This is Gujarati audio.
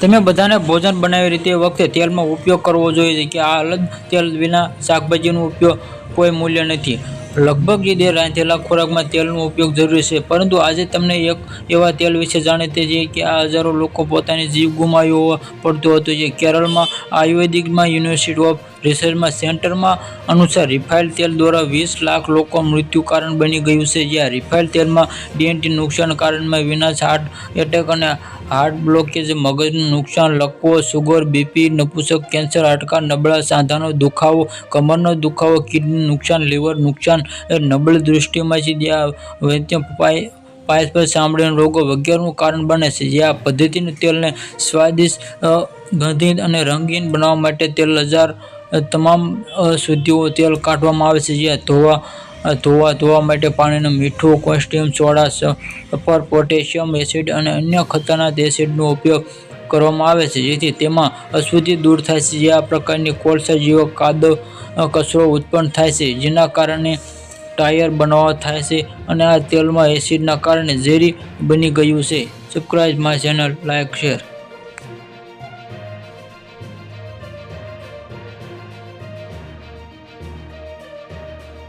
તમે બધાને ભોજન બનાવી રીતે વખતે તેલમાં ઉપયોગ કરવો જોઈએ કે આ અલગ તેલ વિના શાકભાજીનો ઉપયોગ કોઈ મૂલ્ય નથી. લગભગ જે રાંધેલા ખોરાકમાં તેલનો ઉપયોગ જરૂરી છે, પરંતુ આજે તમને એક એવા તેલ વિશે જાણીએ છીએ કે આ હજારો લોકો પોતાની જીવ ગુમાવ્યો પડતું હતું. જે કેરળમાં આયુર્વેદિકમાં યુનિવર્સિટી ઓફ રિસર્ચમાં સેન્ટરમાં અનુસાર રિફાઇન્ડ તેલ દ્વારા 20 લાખ લોકો મૃત્યુ કારણ બની ગયું છે. જ્યાં રિફાઇન્ડ તેલમાં ડીએનટી નુકસાન કારણમાં વિનાશ, હાર્ટ એટેક અને હાર્ટ બ્લોકેજ, મગજનું નુકસાન, લકવો, સુગર, બીપી, નપુંસક કેન્સર, હાડકાં નબળા, સાંધાનો દુખાવો, કમરનો દુખાવો, કિડની નુકસાન, લીવર નુકસાન, નબળી દૃષ્ટિમાં પાઇપ પર ચામડીના રોગો વગેરેનું કારણ બને છે. જે આ પદ્ધતિનું તેલને સ્વાદિષ્ટ, ગંધિત અને રંગીન બનાવવા માટે તેલ હજાર તમામ અશુદ્ધિઓ તેલ કાઢવામાં આવે છે. જ્યાં ધોવા માટે પાણીનું મીઠું, કોસ્ટિયમ સોડા, સલ્ફર, પોટેશિયમ એસિડ અને અન્ય ખતરનાક એસિડનો ઉપયોગ કરવામાં આવે છે, જેથી તેમાં અશુદ્ધિ દૂર થાય છે. જે આ પ્રકારની કોલસા જેવો કચરો ઉત્પન્ન થાય છે, જેના કારણે ટાયર બનાવવા થાય છે અને આ તેલમાં એસિડના કારણે ઝેરી બની ગયું છે. Subscribe my channel, like, share.